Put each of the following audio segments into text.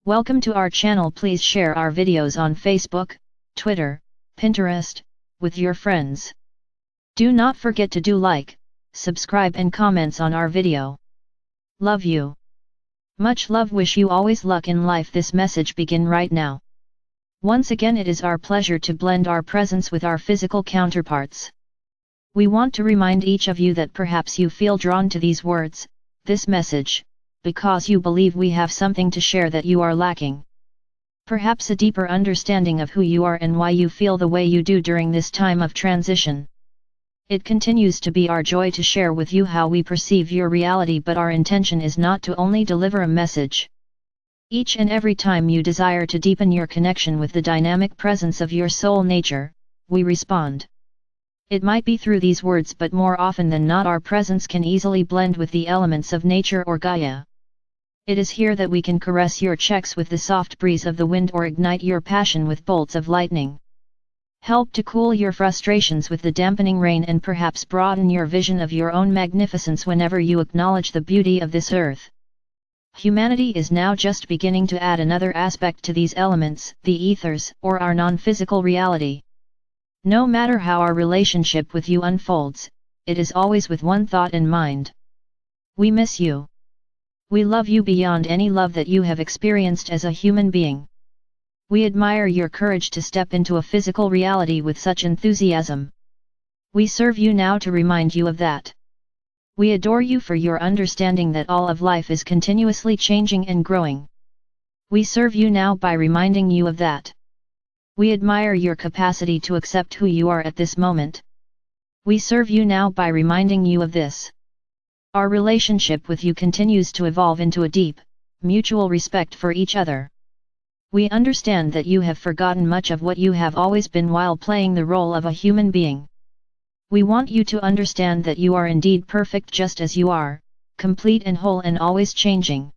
Welcome to our channel. Please share our videos on Facebook, Twitter, Pinterest, with your friends. Do not forget to do like, subscribe and comments on our video. Love you. Much love. Wish you always luck in life. This message begin right now. Once again, it is our pleasure to blend our presence with our physical counterparts. We want to remind each of you that perhaps you feel drawn to these words, this message, because you believe we have something to share that you are lacking. Perhaps a deeper understanding of who you are and why you feel the way you do during this time of transition. It continues to be our joy to share with you how we perceive your reality, but our intention is not to only deliver a message. Each and every time you desire to deepen your connection with the dynamic presence of your soul nature, we respond. It might be through these words, but more often than not our presence can easily blend with the elements of nature or Gaia. It is here that we can caress your checks with the soft breeze of the wind or ignite your passion with bolts of lightning. Help to cool your frustrations with the dampening rain and perhaps broaden your vision of your own magnificence whenever you acknowledge the beauty of this earth. Humanity is now just beginning to add another aspect to these elements, the ethers, or our non-physical reality. No matter how our relationship with you unfolds, it is always with one thought in mind. We miss you. We love you beyond any love that you have experienced as a human being. We admire your courage to step into a physical reality with such enthusiasm. We serve you now to remind you of that. We adore you for your understanding that all of life is continuously changing and growing. We serve you now by reminding you of that. We admire your capacity to accept who you are at this moment. We serve you now by reminding you of this. Our relationship with you continues to evolve into a deep, mutual respect for each other. We understand that you have forgotten much of what you have always been while playing the role of a human being. We want you to understand that you are indeed perfect just as you are, complete and whole and always changing.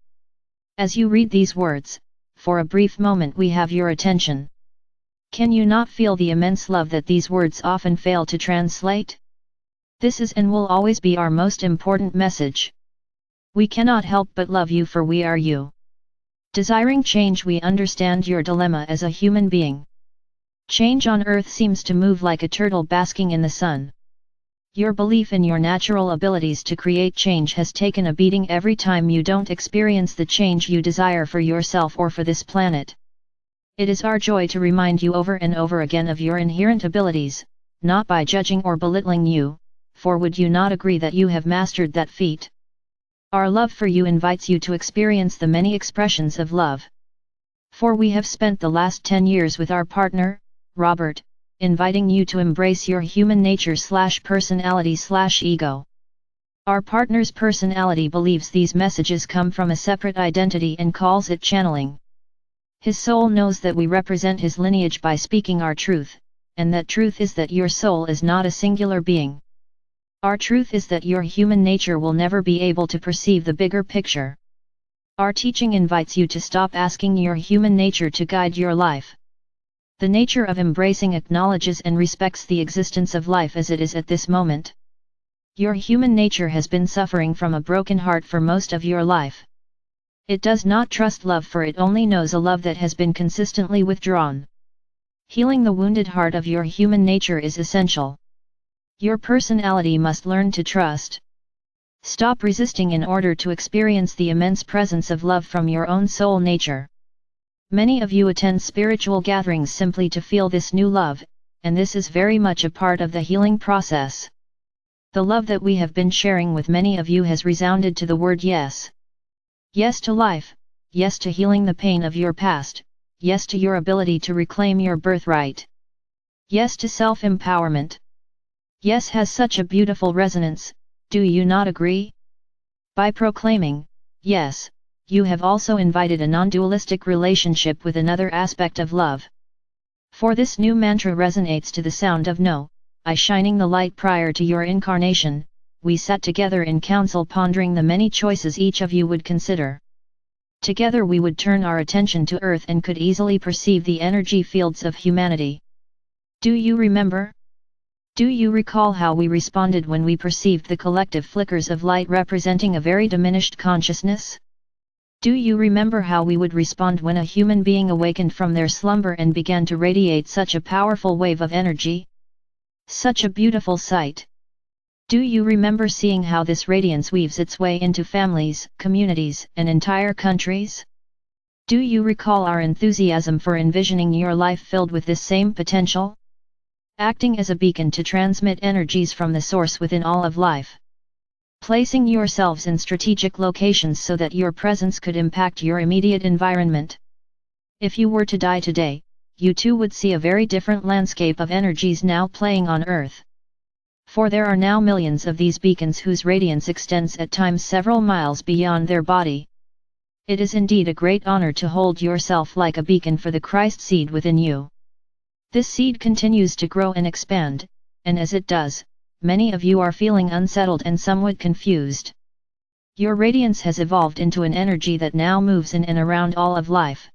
As you read these words, for a brief moment we have your attention. Can you not feel the immense love that these words often fail to translate? This is and will always be our most important message. We cannot help but love you, for we are you. Desiring change, we understand your dilemma as a human being. Change on earth seems to move like a turtle basking in the sun. Your belief in your natural abilities to create change has taken a beating every time you don't experience the change you desire for yourself or for this planet. It is our joy to remind you over and over again of your inherent abilities, not by judging or belittling you, for would you not agree that you have mastered that feat? Our love for you invites you to experience the many expressions of love. For we have spent the last 10 years with our partner, Robert, inviting you to embrace your human nature/personality/ego. Our partner's personality believes these messages come from a separate identity and calls it channeling. His soul knows that we represent his lineage by speaking our truth, and that truth is that your soul is not a singular being. Our truth is that your human nature will never be able to perceive the bigger picture. Our teaching invites you to stop asking your human nature to guide your life. The nature of embracing acknowledges and respects the existence of life as it is at this moment. Your human nature has been suffering from a broken heart for most of your life. It does not trust love, for it only knows a love that has been consistently withdrawn. Healing the wounded heart of your human nature is essential. Your personality must learn to trust. Stop resisting in order to experience the immense presence of love from your own soul nature. Many of you attend spiritual gatherings simply to feel this new love, and this is very much a part of the healing process. The love that we have been sharing with many of you has resounded to the word yes. Yes to life, yes to healing the pain of your past, yes to your ability to reclaim your birthright. Yes to self-empowerment. Yes has such a beautiful resonance, do you not agree? By proclaiming, yes, you have also invited a non-dualistic relationship with another aspect of love. For this new mantra resonates to the sound of no, I shining the light. Prior to your incarnation, we sat together in council pondering the many choices each of you would consider. Together we would turn our attention to earth and could easily perceive the energy fields of humanity. Do you remember? Do you recall how we responded when we perceived the collective flickers of light representing a very diminished consciousness? Do you remember how we would respond when a human being awakened from their slumber and began to radiate such a powerful wave of energy? Such a beautiful sight! Do you remember seeing how this radiance weaves its way into families, communities, and entire countries? Do you recall our enthusiasm for envisioning your life filled with this same potential? Acting as a beacon to transmit energies from the source within all of life. Placing yourselves in strategic locations so that your presence could impact your immediate environment. If you were to die today, you too would see a very different landscape of energies now playing on Earth. For there are now millions of these beacons whose radiance extends at times several miles beyond their body. It is indeed a great honor to hold yourself like a beacon for the Christ seed within you. This seed continues to grow and expand, and as it does, many of you are feeling unsettled and somewhat confused. Your radiance has evolved into an energy that now moves in and around all of life.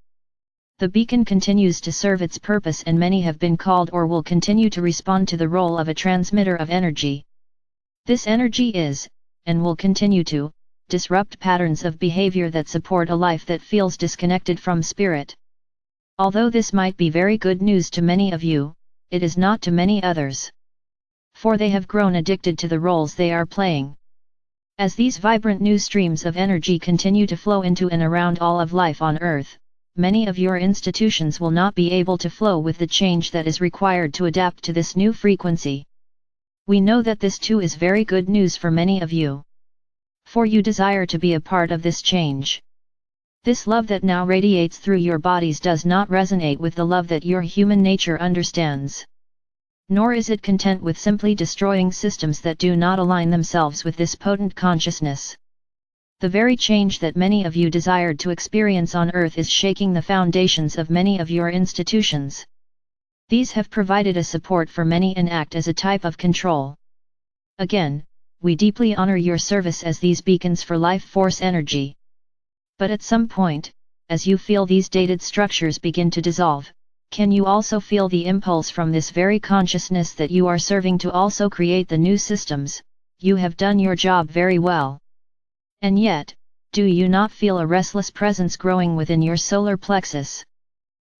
The beacon continues to serve its purpose, and many have been called or will continue to respond to the role of a transmitter of energy. This energy is, and will continue to, disrupt patterns of behavior that support a life that feels disconnected from spirit. Although this might be very good news to many of you, it is not to many others. For they have grown addicted to the roles they are playing. As these vibrant new streams of energy continue to flow into and around all of life on Earth, many of your institutions will not be able to flow with the change that is required to adapt to this new frequency. We know that this too is very good news for many of you. For you desire to be a part of this change. This love that now radiates through your bodies does not resonate with the love that your human nature understands. Nor is it content with simply destroying systems that do not align themselves with this potent consciousness. The very change that many of you desired to experience on Earth is shaking the foundations of many of your institutions. These have provided a support for many and act as a type of control. Again, we deeply honor your service as these beacons for life force energy. But at some point, as you feel these dated structures begin to dissolve, can you also feel the impulse from this very consciousness that you are serving to also create the new systems? You have done your job very well. And yet, do you not feel a restless presence growing within your solar plexus?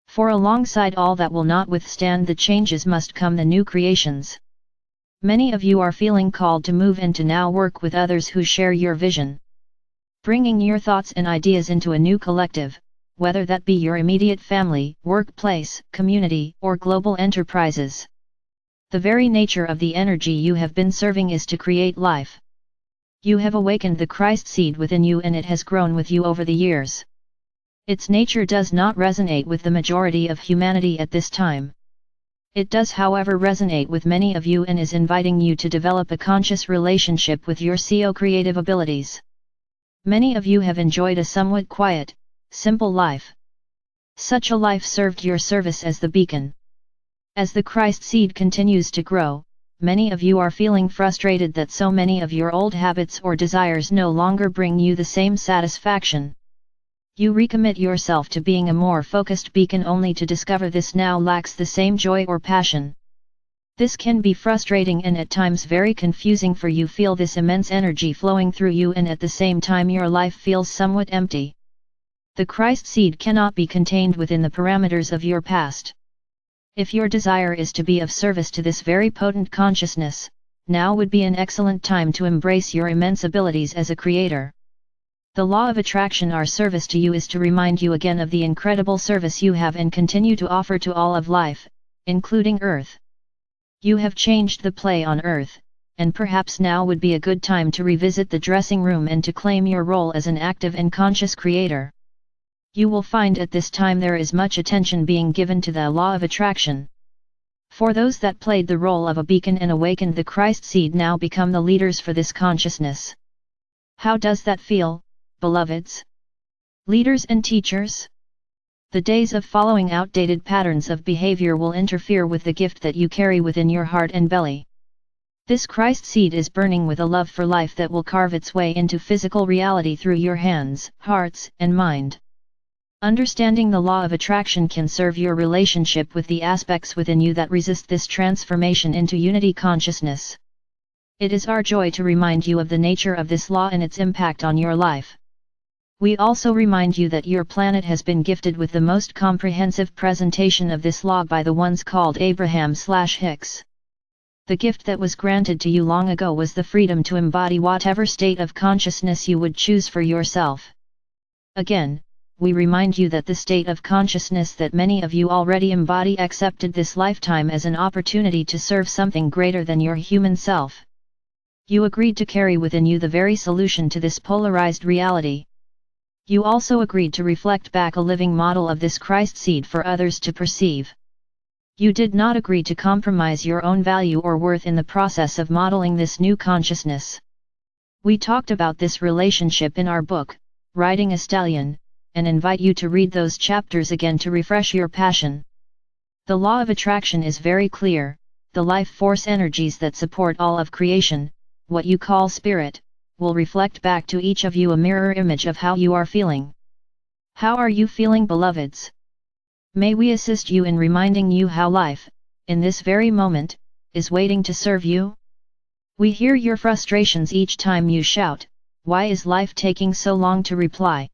For alongside all that will not withstand the changes must come the new creations. Many of you are feeling called to move and to now work with others who share your vision. Bringing your thoughts and ideas into a new collective, whether that be your immediate family, workplace, community, or global enterprises. The very nature of the energy you have been serving is to create life. You have awakened the Christ seed within you, and it has grown with you over the years. Its nature does not resonate with the majority of humanity at this time. It does, however, resonate with many of you and is inviting you to develop a conscious relationship with your co-creative abilities. Many of you have enjoyed a somewhat quiet, simple life. Such a life served your service as the beacon. As the Christ seed continues to grow, many of you are feeling frustrated that so many of your old habits or desires no longer bring you the same satisfaction. You recommit yourself to being a more focused beacon only to discover this now lacks the same joy or passion. This can be frustrating and at times very confusing, for you feel this immense energy flowing through you and at the same time your life feels somewhat empty. The Christ seed cannot be contained within the parameters of your past. If your desire is to be of service to this very potent consciousness, now would be an excellent time to embrace your immense abilities as a creator. The law of attraction, our service to you, is to remind you again of the incredible service you have and continue to offer to all of life, including Earth. You have changed the play on Earth, and perhaps now would be a good time to revisit the dressing room and to claim your role as an active and conscious creator. You will find at this time there is much attention being given to the law of attraction. For those that played the role of a beacon and awakened the Christ seed now become the leaders for this consciousness. How does that feel, beloveds? Leaders and teachers? The days of following outdated patterns of behavior will interfere with the gift that you carry within your heart and belly. This Christ seed is burning with a love for life that will carve its way into physical reality through your hands, hearts, and mind. Understanding the law of attraction can serve your relationship with the aspects within you that resist this transformation into unity consciousness. It is our joy to remind you of the nature of this law and its impact on your life. We also remind you that your planet has been gifted with the most comprehensive presentation of this law by the ones called Abraham/Hicks. The gift that was granted to you long ago was the freedom to embody whatever state of consciousness you would choose for yourself. Again, we remind you that the state of consciousness that many of you already embody accepted this lifetime as an opportunity to serve something greater than your human self. You agreed to carry within you the very solution to this polarized reality. You also agreed to reflect back a living model of this Christ seed for others to perceive. You did not agree to compromise your own value or worth in the process of modeling this new consciousness. We talked about this relationship in our book, Riding a Stallion, and invite you to read those chapters again to refresh your passion. The law of attraction is very clear: the life force energies that support all of creation, what you call spirit, will reflect back to each of you a mirror image of how you are feeling. How are you feeling, beloveds? May we assist you in reminding you how life, in this very moment, is waiting to serve you? We hear your frustrations each time you shout, "Why is life taking so long to reply?"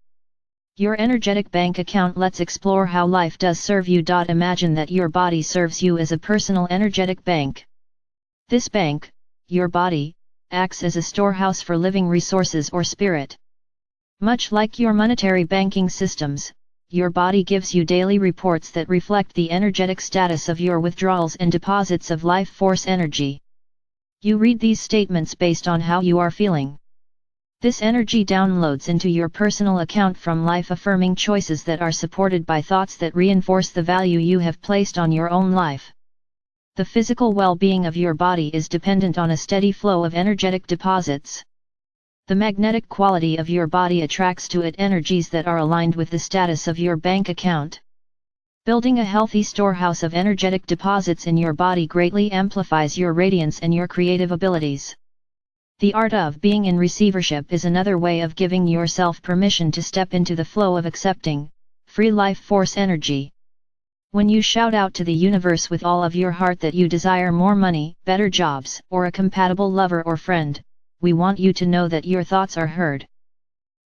Your energetic bank account. Let's explore how life does serve you. Imagine that your body serves you as a personal energetic bank. This bank, your body, acts as a storehouse for living resources or spirit. Much like your monetary banking systems, your body gives you daily reports that reflect the energetic status of your withdrawals and deposits of life force energy. You read these statements based on how you are feeling. This energy downloads into your personal account from life-affirming choices that are supported by thoughts that reinforce the value you have placed on your own life. The physical well-being of your body is dependent on a steady flow of energetic deposits. The magnetic quality of your body attracts to it energies that are aligned with the status of your bank account. Building a healthy storehouse of energetic deposits in your body greatly amplifies your radiance and your creative abilities. The art of being in receivership is another way of giving yourself permission to step into the flow of accepting, free life force energy. When you shout out to the universe with all of your heart that you desire more money, better jobs, or a compatible lover or friend, we want you to know that your thoughts are heard.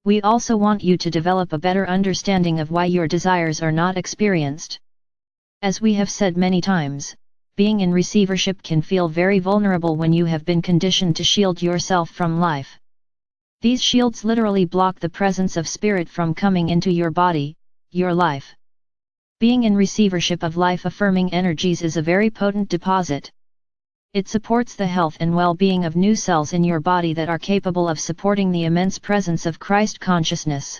We also want you to develop a better understanding of why your desires are not experienced. As we have said many times, being in receivership can feel very vulnerable when you have been conditioned to shield yourself from life. These shields literally block the presence of spirit from coming into your body, your life. Being in receivership of life-affirming energies is a very potent deposit. It supports the health and well-being of new cells in your body that are capable of supporting the immense presence of Christ consciousness.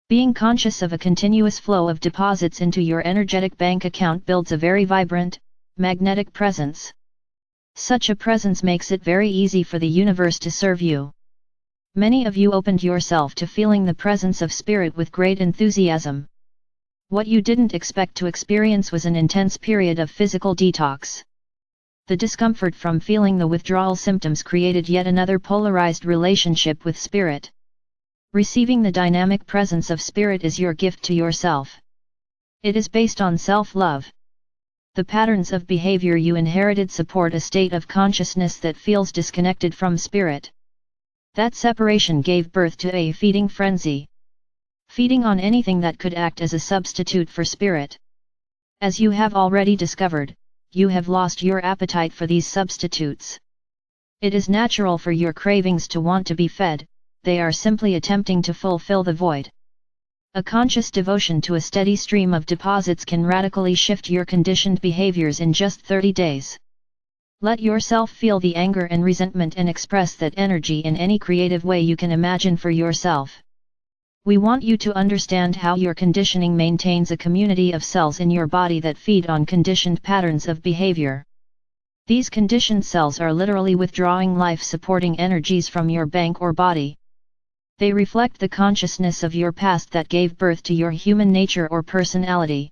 Being conscious of a continuous flow of deposits into your energetic bank account builds a very vibrant, magnetic presence. Such a presence makes it very easy for the universe to serve you. Many of you opened yourself to feeling the presence of spirit with great enthusiasm. What you didn't expect to experience was an intense period of physical detox. The discomfort from feeling the withdrawal symptoms created yet another polarized relationship with spirit. Receiving the dynamic presence of spirit is your gift to yourself. It is based on self-love. The patterns of behavior you inherited support a state of consciousness that feels disconnected from spirit. That separation gave birth to a feeding frenzy. Feeding on anything that could act as a substitute for spirit. As you have already discovered, you have lost your appetite for these substitutes. It is natural for your cravings to want to be fed, they are simply attempting to fulfill the void. A conscious devotion to a steady stream of deposits can radically shift your conditioned behaviors in just 30 days. Let yourself feel the anger and resentment and express that energy in any creative way you can imagine for yourself. We want you to understand how your conditioning maintains a community of cells in your body that feed on conditioned patterns of behavior. These conditioned cells are literally withdrawing life-supporting energies from your bank or body. They reflect the consciousness of your past that gave birth to your human nature or personality.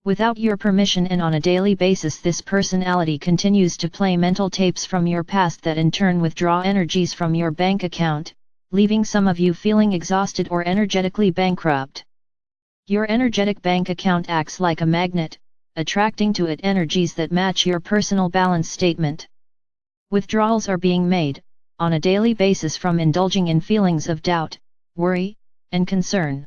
Without your permission and on a daily basis, this personality continues to play mental tapes from your past that in turn withdraw energies from your bank account, leaving some of you feeling exhausted or energetically bankrupt. Your energetic bank account acts like a magnet, attracting to it energies that match your personal balance statement. Withdrawals are being made, on a daily basis, from indulging in feelings of doubt, worry, and concern.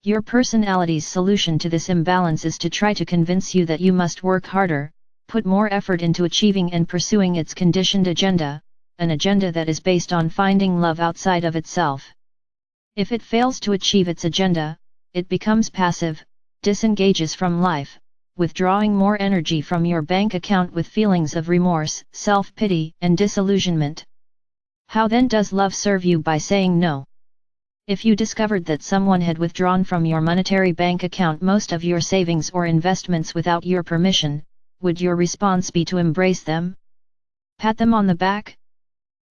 Your personality's solution to this imbalance is to try to convince you that you must work harder, put more effort into achieving and pursuing its conditioned agenda, an agenda that is based on finding love outside of itself. If it fails to achieve its agenda, it becomes passive, disengages from life, withdrawing more energy from your bank account with feelings of remorse, self-pity, and disillusionment. How then does love serve you by saying no? If you discovered that someone had withdrawn from your monetary bank account most of your savings or investments without your permission, would your response be to embrace them? Pat them on the back?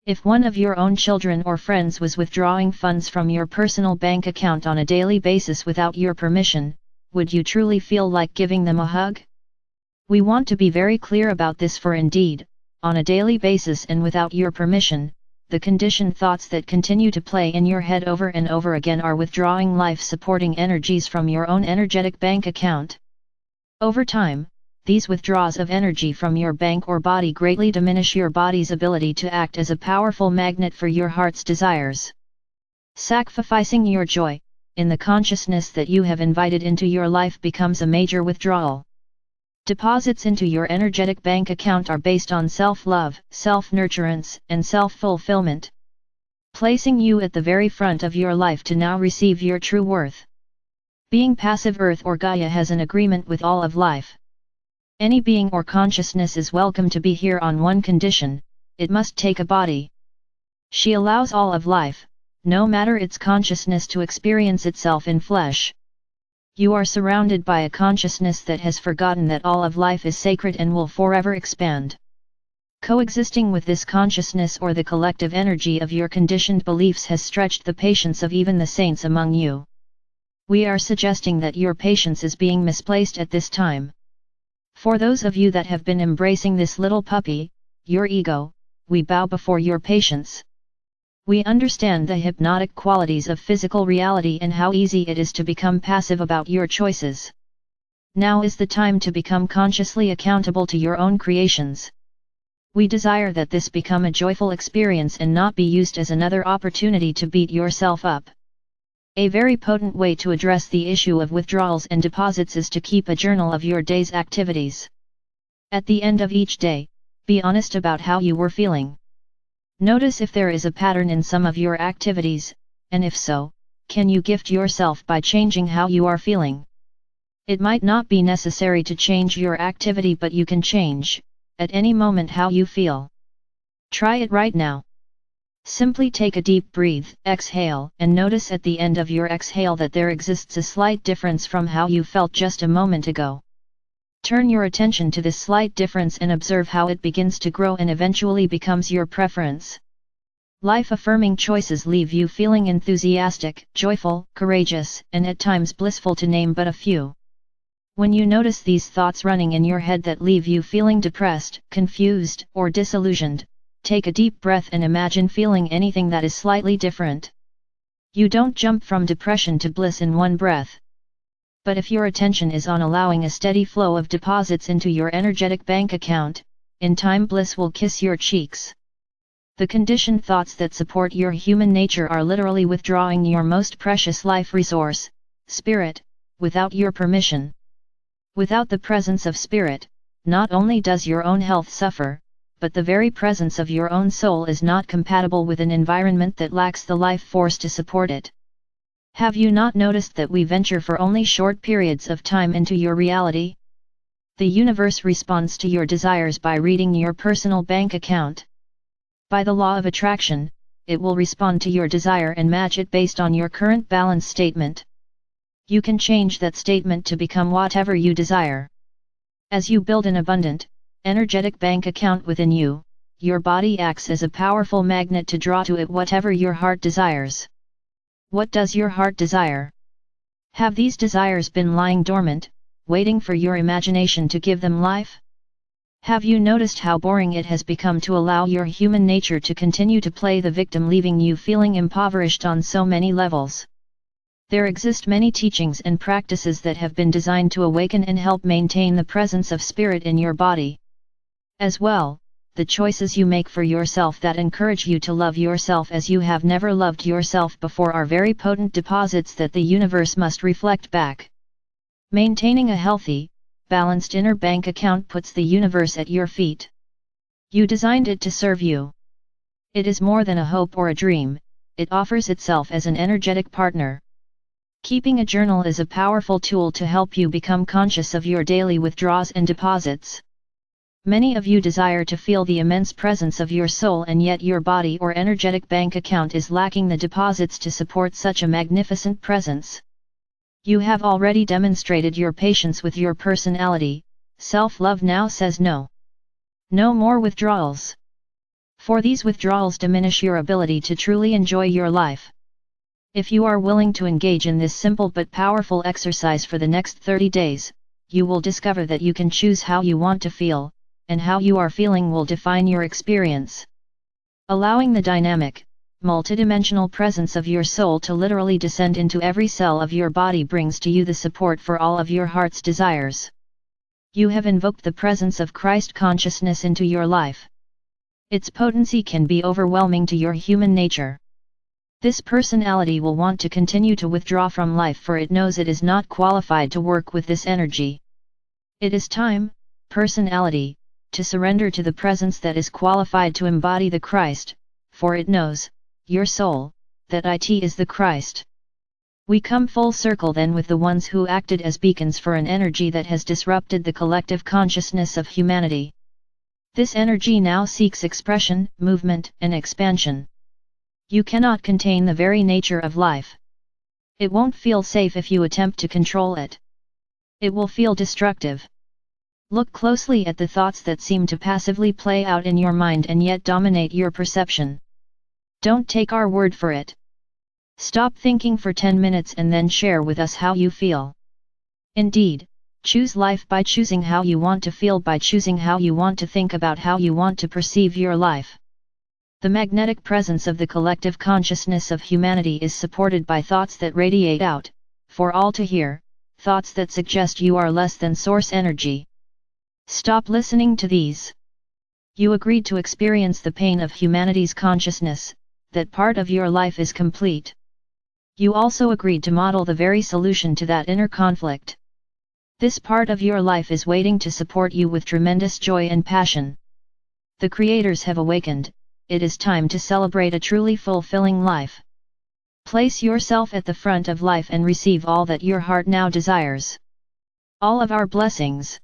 If one of your own children or friends was withdrawing funds from your personal bank account on a daily basis without your permission, would you truly feel like giving them a hug? We want to be very clear about this, for indeed, on a daily basis and without your permission, the conditioned thoughts that continue to play in your head over and over again are withdrawing life-supporting energies from your own energetic bank account. Over time, these withdrawals of energy from your bank or body greatly diminish your body's ability to act as a powerful magnet for your heart's desires. Sacrificing your joy in the consciousness that you have invited into your life becomes a major withdrawal. Deposits into your energetic bank account are based on self-love, self-nurturance, and self-fulfillment, placing you at the very front of your life to now receive your true worth. Being passive, Earth or Gaia has an agreement with all of life. Any being or consciousness is welcome to be here on one condition: it must take a body. She allows all of life, no matter its consciousness, to experience itself in flesh. You are surrounded by a consciousness that has forgotten that all of life is sacred and will forever expand. Coexisting with this consciousness or the collective energy of your conditioned beliefs has stretched the patience of even the saints among you. We are suggesting that your patience is being misplaced at this time. For those of you that have been embracing this little puppy, your ego, we bow before your patience. We understand the hypnotic qualities of physical reality and how easy it is to become passive about your choices. Now is the time to become consciously accountable to your own creations. We desire that this become a joyful experience and not be used as another opportunity to beat yourself up. A very potent way to address the issue of withdrawals and deposits is to keep a journal of your day's activities. At the end of each day, be honest about how you were feeling. Notice if there is a pattern in some of your activities, and if so, can you gift yourself by changing how you are feeling? It might not be necessary to change your activity, but you can change, at any moment, how you feel. Try it right now. Simply take a deep breath, exhale, and notice at the end of your exhale that there exists a slight difference from how you felt just a moment ago. Turn your attention to this slight difference and observe how it begins to grow and eventually becomes your preference. Life-affirming choices leave you feeling enthusiastic, joyful, courageous, and at times blissful, to name but a few. When you notice these thoughts running in your head that leave you feeling depressed, confused, or disillusioned, take a deep breath and imagine feeling anything that is slightly different. You don't jump from depression to bliss in one breath. But if your attention is on allowing a steady flow of deposits into your energetic bank account, in time bliss will kiss your cheeks. The conditioned thoughts that support your human nature are literally withdrawing your most precious life resource, spirit, without your permission. Without the presence of spirit, not only does your own health suffer, but the very presence of your own soul is not compatible with an environment that lacks the life force to support it. Have you not noticed that we venture for only short periods of time into your reality? The universe responds to your desires by reading your personal bank account. By the law of attraction, it will respond to your desire and match it based on your current balance statement. You can change that statement to become whatever you desire. As you build an abundant, energetic bank account within you, your body acts as a powerful magnet to draw to it whatever your heart desires. What does your heart desire? Have these desires been lying dormant, waiting for your imagination to give them life? Have you noticed how boring it has become to allow your human nature to continue to play the victim, leaving you feeling impoverished on so many levels? There exist many teachings and practices that have been designed to awaken and help maintain the presence of spirit in your body. As well, the choices you make for yourself that encourage you to love yourself as you have never loved yourself before are very potent deposits that the universe must reflect back. Maintaining a healthy, balanced inner bank account puts the universe at your feet. You designed it to serve you. It is more than a hope or a dream, it offers itself as an energetic partner. Keeping a journal is a powerful tool to help you become conscious of your daily withdrawals and deposits. Many of you desire to feel the immense presence of your soul, and yet your body or energetic bank account is lacking the deposits to support such a magnificent presence. You have already demonstrated your patience with your personality. Self-love now says no. No more withdrawals. For these withdrawals diminish your ability to truly enjoy your life. If you are willing to engage in this simple but powerful exercise for the next 30 days, you will discover that you can choose how you want to feel, and how you are feeling will define your experience. Allowing the dynamic, multidimensional presence of your soul to literally descend into every cell of your body brings to you the support for all of your heart's desires. You have invoked the presence of Christ consciousness into your life. Its potency can be overwhelming to your human nature. This personality will want to continue to withdraw from life, for it knows it is not qualified to work with this energy. It is time, personality, to surrender to the presence that is qualified to embody the Christ, for it knows, your soul, that it is the Christ. We come full circle then with the ones who acted as beacons for an energy that has disrupted the collective consciousness of humanity. This energy now seeks expression, movement, and expansion. You cannot contain the very nature of life. It won't feel safe if you attempt to control it. It will feel destructive. Look closely at the thoughts that seem to passively play out in your mind and yet dominate your perception. Don't take our word for it. Stop thinking for 10 minutes and then share with us how you feel. Indeed, choose life by choosing how you want to feel, by choosing how you want to think about how you want to perceive your life. The magnetic presence of the collective consciousness of humanity is supported by thoughts that radiate out, for all to hear, thoughts that suggest you are less than source energy. Stop listening to these. You agreed to experience the pain of humanity's consciousness, that part of your life is complete. You also agreed to model the very solution to that inner conflict. This part of your life is waiting to support you with tremendous joy and passion. The creators have awakened, it is time to celebrate a truly fulfilling life. Place yourself at the front of life and receive all that your heart now desires. All of our blessings.